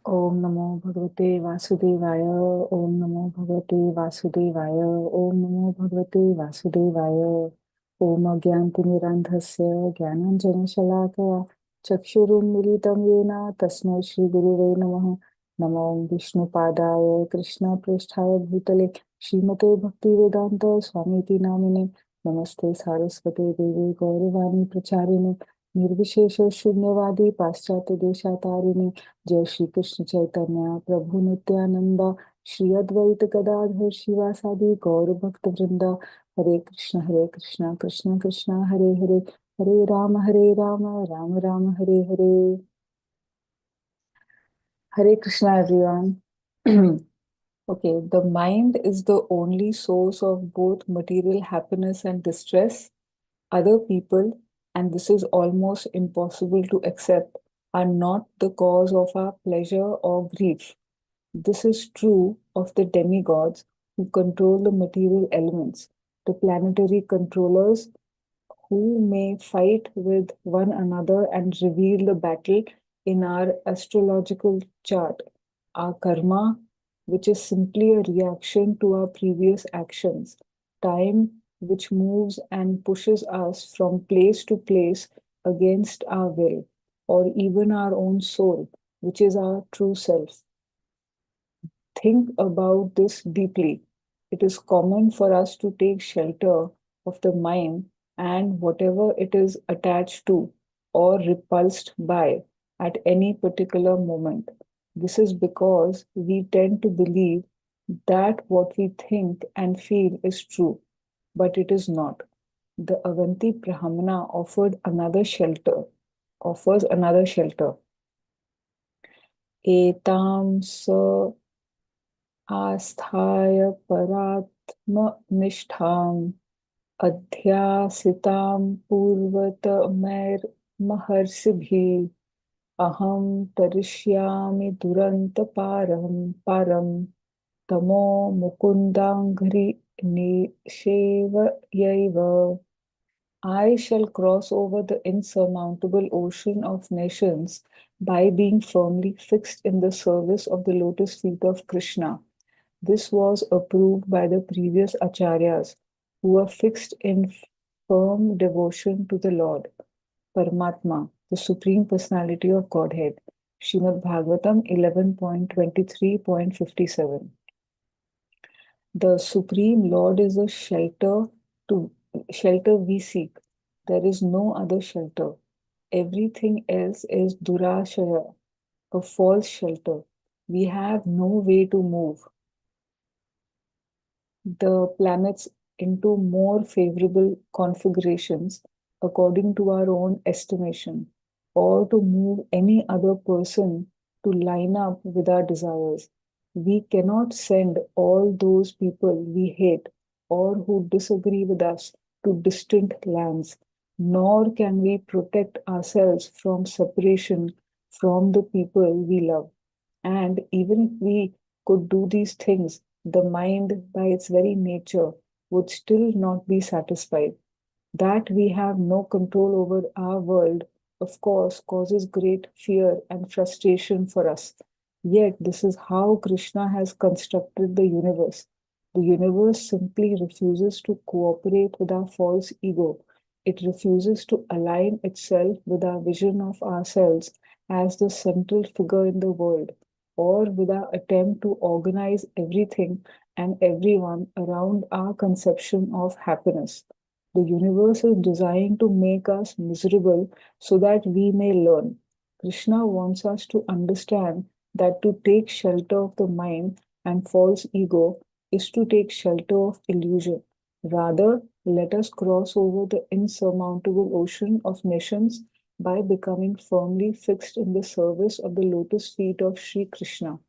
ओम नमो भगवते वासुदेवाय। ओम नमो भगवते वासुदेवाय। ओम नमो भगवते वासुदेवाय। ओम अज्ञानतिमिरान्धस्य ज्ञानाञ्जनशलाकया चक्षुरुन्मीलितं येन तस्मै श्रीगुरुवे नमः। नमो विष्णुपादाय कृष्णपृष्ठाय भूतले श्रीमते भक्तिवेदान्त स्वामीति नामिने। नमस्ते सारस्वते देवी गौरवाणी प्रचारिणे निर्विशेष शून्यवादी पाश्चात्य देशातारिणे। जय श्री कृष्ण चैतन्य प्रभु नित्यानंद श्री अद्वैत गदाधर शिवासादि गौर भक्त वृंदा। हरे कृष्ण कृष्ण कृष्ण हरे हरे, हरे Ram Ram Ram Hare Hare. Hare Krishna everyone. Okay, the mind is the only source of both material happiness and distress. Other people, and this is almost impossible to accept, are not the cause of our pleasure or grief. This is true of the demigods who control the material elements, the planetary controllers who may fight with one another and reveal the battle in our astrological chart. Our karma, which is simply a reaction to our previous actions, time, which moves and pushes us from place to place against our will, or even our own soul, which is our true self. Think about this deeply. It is common for us to take shelter of the mind and whatever it is attached to or repulsed by at any particular moment. This is because we tend to believe that what we think and feel is true, but it is not. The Avanti Brahmana offers another shelter. Etam sa आस्थाय परात्मनिष्ठाम् अध्यासितां पूर्वतमैर्महर्षिभिः अहं तरिष्यामि दुरन्तपारं तमो मुकुन्दाङ्घ्रि निषेवयैव. I shall cross over the insurmountable ocean of nations by being firmly fixed in the service of the lotus feet of Krishna. This was approved by the previous acharyas, who were fixed in firm devotion to the Lord, Paramatma, the Supreme Personality of Godhead. Srimad Bhagavatam 11.23.57. The Supreme Lord is a shelter we seek. There is no other shelter. Everything else is durashaya, a false shelter. We have no way to move the planets into more favorable configurations according to our own estimation, or to move any other person to line up with our desires. We cannot send all those people we hate or who disagree with us to distant lands, nor can we protect ourselves from separation from the people we love. And even if we could do these things, the mind, by its very nature, would still not be satisfied. That we have no control over our world, of course, causes great fear and frustration for us. Yet, this is how Krishna has constructed the universe. The universe simply refuses to cooperate with our false ego. It refuses to align itself with our vision of ourselves as the central figure in the world, or with our attempt to organize everything and everyone around our conception of happiness. The universe is designed to make us miserable so that we may learn. Krishna wants us to understand that to take shelter of the mind and false ego is to take shelter of illusion. Rather, let us cross over the insurmountable ocean of nations by becoming firmly fixed in the service of the lotus feet of Sri Krishna.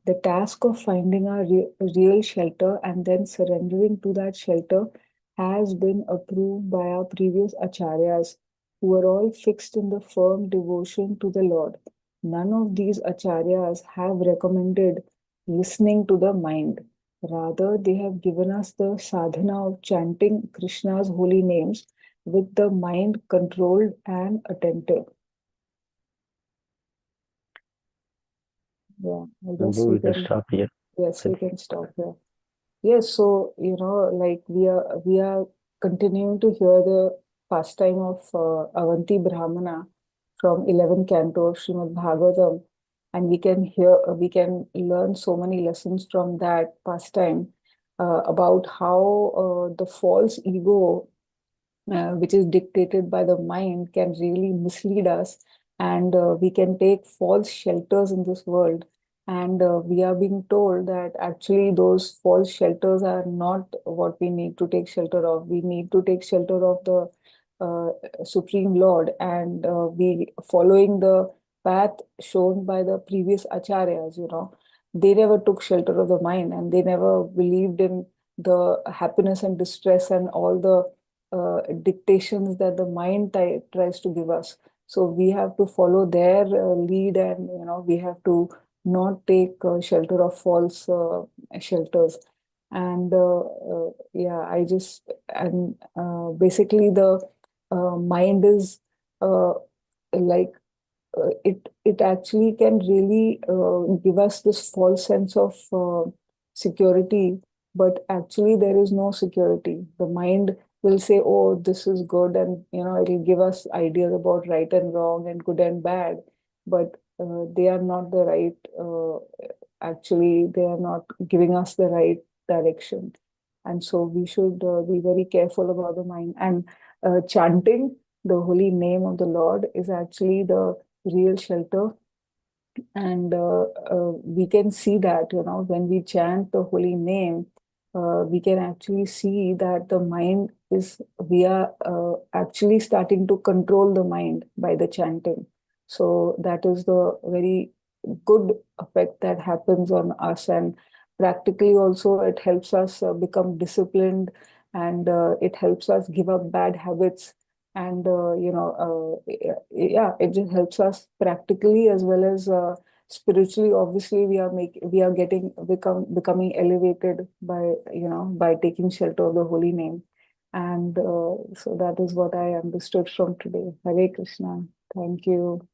The task of finding our real shelter and then surrendering to that shelter has been approved by our previous acharyas, who were all fixed in the firm devotion to the Lord. None of these acharyas have recommended listening to the mind. Rather, they have given us the sadhana of chanting Krishna's holy names with the mind controlled and attentive. Yeah, I guess Maybe we we can can, stop here. yes, we Okay. can stop here. Yes, so like we are continuing to hear the pastime of Avanti Brahmana from 11 canto of Srimad Bhagavatam, and we can learn so many lessons from that pastime about how the false ego which is dictated by the mind can really mislead us, and we can take false shelters in this world, and we are being told that actually those false shelters are not what we need to take shelter of. We need to take shelter of the uh, Supreme Lord, and we following the path shown by the previous acharyas. They never took shelter of the mind, and they never believed in the happiness and distress and all the dictations that the mind tries to give us. So we have to follow their lead, and we have to not take shelter of false shelters. And yeah, I just and basically the mind is uh, like it actually can really give us this false sense of security, but actually there is no security. The mind will say, oh, this is good, and it'll give us ideas about right and wrong and good and bad, but they are not the right actually they are not giving us the right direction. And so we should be very careful about the mind, and chanting the holy name of the Lord is actually the real shelter. And we can see that, when we chant the holy name, we can actually see that the mind is, we are actually starting to control the mind by the chanting. So that is the very good effect that happens on us. And practically also, it helps us become disciplined, and it helps us give up bad habits. And, yeah, it just helps us practically as well as spiritually. Obviously we are becoming elevated by by taking shelter of the holy name. And so that is what I understood from today. Hare Krishna. Thank you.